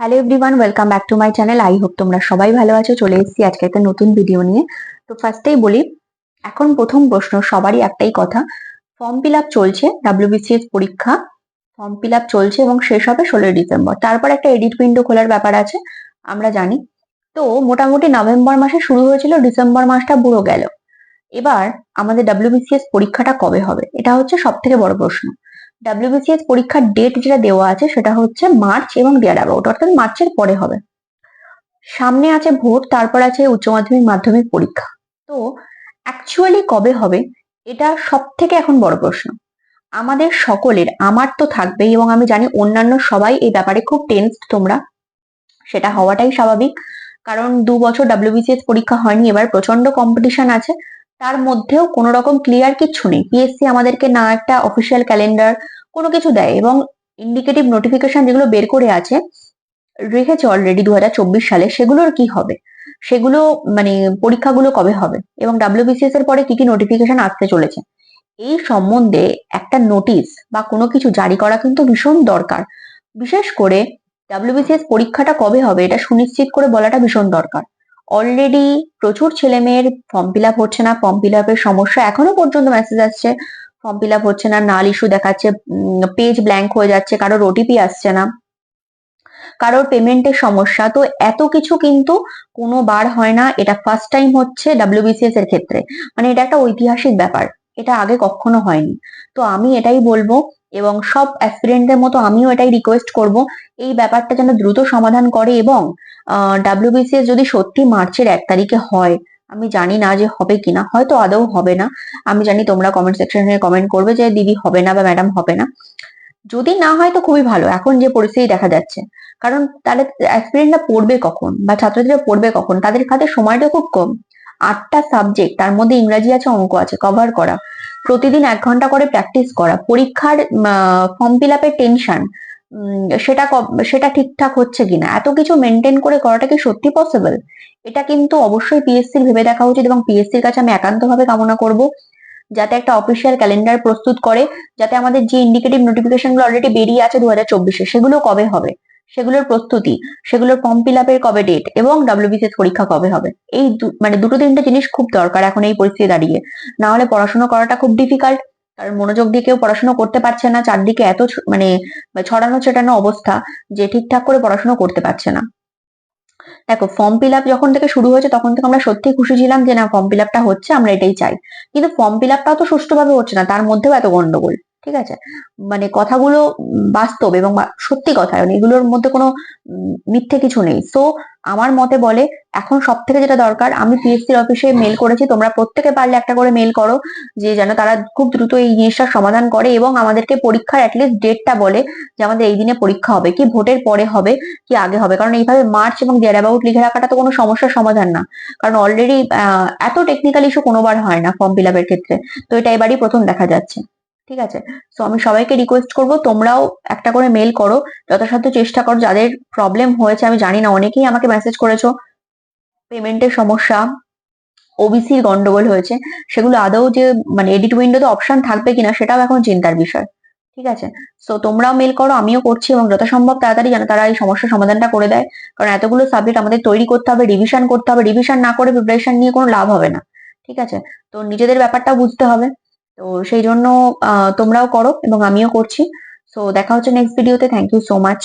Hello everyone, welcome back to my channel. I hope তোমরা সবাই ভালো আছো। চলে এসেছি আজকে একটা নতুন ভিডিও নিয়ে। তো ফার্স্টেই বলি, এখন প্রথম প্রশ্ন সবারই একটাই কথা, ফর্ম ফিল আপ চলছে, ডাব্লিউবিসিএস পরীক্ষা ফর্ম ফিল আপ চলছে এবং শেষ হবে 16ই ডিসেম্বর। তারপর একটা এডিট উইন্ডো খোলার ব্যাপার আছে, আমরা জানি। তো মোটামুটি নভেম্বর মাসে শুরু হয়েছিল, ডিসেম্বর মাসটা পুরো গেল। এবার আমাদের ডাব্লিউবিসিএস পরীক্ষাটা কবে হবে, এটা হচ্ছে সব থেকে বড় প্রশ্ন। ডাব্লিউবিসিএস পরীক্ষার ডেট যেটা দেওয়া আছে সেটা হচ্ছে মার্চ এবং ডিয়ার অ্যাবাউট, অর্থাৎ মার্চের পরে হবে। সামনে আছে ভোট, তারপর আছে উচ্চ মাধ্যমিক মাধ্যমিক পরীক্ষা। তো অ্যাকচুয়ালি কবে হবে, এটা সব থেকে এখন বড় প্রশ্ন আমাদের সকলের। আমার তো থাকবেই, এবং আমি জানি অন্যান্য সবাই এই ব্যাপারে খুব টেনসড তোমরা। সেটা হওয়াটাই স্বাভাবিক, কারণ 2 বছর ডাব্লিউবিসিএস পরীক্ষা হয়নি, এবার প্রচন্ড কম্পিটিশন আছে। তার মধ্যেও কোনো রকম ক্লিয়ার কিচ্ছু নেই। পিএসসি আমাদেরকে না একটা অফিসিয়াল ক্যালেন্ডার কোনো কিছু দেয়, এবং ইন্ডিকেটিভ নোটিফিকেশন যেগুলো বের করে আছে রেখেছে অলরেডি 2024 সালে, সেগুলোর কি হবে, সেগুলো মানে পরীক্ষাগুলো কবে হবে, এবং ডাব্লিউবিসিএস এর পরে কি কি নোটিফিকেশন আসতে চলেছে, এই সম্বন্ধে একটা নোটিশ বা কোনো কিছু জারি করা কিন্তু ভীষণ দরকার। বিশেষ করে ডাব্লিউবিসিএস পরীক্ষাটা কবে হবে এটা সুনিশ্চিত করে বলাটা ভীষণ দরকার। অলরেডি প্রচুর ছেলেমেয়ের ফর্ম ফিল আপ হচ্ছে না, ফর্ম ফিল আপের সমস্যা, এখনো পর্যন্ত মেসেজ আসছে ফর্ম ফিল আপ হচ্ছে না, নাল ইস্যু দেখাচ্ছে, পেজ ব্ল্যাঙ্ক হয়ে যাচ্ছে, কারোর ওটিপি আসছে না, কারোর পেমেন্টের সমস্যা। তো এত কিছু কিন্তু কোনো বার হয় না, এটা ফার্স্ট টাইম হচ্ছে ডাব্লিউবিসিএস এর ক্ষেত্রে। মানে এটা একটা ঐতিহাসিক ব্যাপার, এটা আগে কখনো হয়নি। তো আমি এটাই বলবো, এবং সব অ্যাসপিরেন্টদের মতো আমিও এটাই রিকোয়েস্ট করব, এই ব্যাপারটা যেন দ্রুত সমাধান করে। এবং ডাব্লিউবিসিএস যদি সত্যি মার্চের 1 তারিখে হয়, আমি জানি না যে হবে কিনা, হয়তো আদৌ হবে না। আমি জানি তোমরা কমেন্ট সেকশনে কমেন্ট করবে যে দিদি হবে না বা ম্যাডাম হবে না। যদি না হয় তো খুবই ভালো, এখন যে পরিস্থিতি দেখা যাচ্ছে। কারণ তাহলে অ্যাসপিরেন্টরা পড়বে কখন, বা ছাত্রছাত্রীরা পড়বে কখন, তাদের কাছে সময়টা খুব কম। 8টা সাবজেক্ট, তার মধ্যে ইংরাজি আছে, অঙ্ক আছে, কভার করা, প্রতিদিন 1 ঘন্টা করে প্র্যাকটিস করা, পরীক্ষার ফর্ম ফিল আপের টেনশন, সেটা ঠিকঠাক হচ্ছে কিনা, এত কিছু মেনটেন করে করাটা কি সত্যি পসিবল? এটা কিন্তু অবশ্যই পিএসসির ভেবে দেখা উচিত, এবং পিএসসির কাছে আমি একান্তভাবে কামনা করব যাতে একটা অফিসিয়াল ক্যালেন্ডার প্রস্তুত করে, যাতে আমাদের যে ইন্ডিকেটিভ নোটিফিকেশন গুলো অলরেডি বেরিয়ে আছে 2024-এ, সেগুলো কবে হবে, সেগুলোর প্রস্তুতি, সেগুলোর ফর্ম ফিল আপের কবে ডেট, এবং ডাব্লিউবিসিএস পরীক্ষা কবে হবে, এই মানে দুটো তিনটে জিনিস খুব দরকার এখন এই পরিস্থিতি দাঁড়িয়ে। না হলে পড়াশোনা করাটা খুব ডিফিকাল্ট, কারণ মনোযোগ দিয়ে কেউ পড়াশোনা করতে পারছে না, চারদিকে এত মানে ছড়ানো ছেটানো অবস্থা যে ঠিকঠাক করে পড়াশোনা করতে পারছে না। দেখো, ফর্ম ফিল আপ যখন থেকে শুরু হয়েছে তখন থেকে আমরা সত্যি খুশি ছিলাম যে না, ফর্ম ফিল আপটা হচ্ছে, আমরা এটাই চাই। কিন্তু ফর্ম ফিল আপটাও তো সুষ্ঠুভাবে হচ্ছে না, তার মধ্যেও এত গন্ডগোল। ঠিক আছে, মানে কথাগুলো বাস্তব এবং সত্যি কথা, মানে এগুলোর মধ্যে কোনো মিথ্যে কিছু নেই। সো আমার মতে বলে, এখন সব থেকে যেটা দরকার, আমি পিএসসির অফিসে মেল করেছি, তোমরা প্রত্যেকে পারলে একটা করে মেল করো, যে যেন তারা খুব দ্রুত এই জিনিসটার সমাধান করে, এবং আমাদেরকে পরীক্ষার অ্যাটলিস্ট ডেটটা বলে যে আমাদের এই দিনে পরীক্ষা হবে, কি ভোটের পরে হবে, কি আগে হবে। কারণ এইভাবে মার্চ এবং দেয়ার অ্যাবাউট লিখে রাখাটা তো কোনো সমস্যার সমাধান না। কারণ অলরেডি এত টেকনিক্যাল ইস্যু কোনোবার হয় না ফর্ম ফিল আপের ক্ষেত্রে, তো এটা এবারই প্রথম দেখা যাচ্ছে। ঠিক আছে, তো আমি সবাইকে রিকোয়েস্ট করব, তোমরাও একটা করে মেল করো, যথাসাধ্য চেষ্টা করো। যাদের প্রবলেম হয়েছে, আমি জানি না, অনেকেই আমাকে মেসেজ করেছো পেমেন্টের সমস্যা, ওবিসির গন্ডগোল হয়েছে, সেগুলো আদৌ যে মানে এডিট উইন্ডোতে অপশন থাকবে কিনা সেটাও এখন চিন্তার বিষয়। ঠিক আছে, তো তোমরাও মেল করো, আমিও করছি, এবং যথাসম্ভব তাড়াতাড়ি যেন তারা এই সমস্যার সমাধানটা করে দেয়। কারণ এতগুলো সাবজেক্ট আমাদের তৈরি করতে হবে, রিভিশন করতে হবে, রিভিশন না করে প্রিপারেশন নিয়ে কোনো লাভ হবে না। ঠিক আছে, তো নিজেদের ব্যাপারটাও বুঝতে হবে। তো সেই জন্য তোমরাও করো এবং আমিও করছি। সো দেখা হচ্ছে নেক্সট ভিডিওতে। Thank you so much.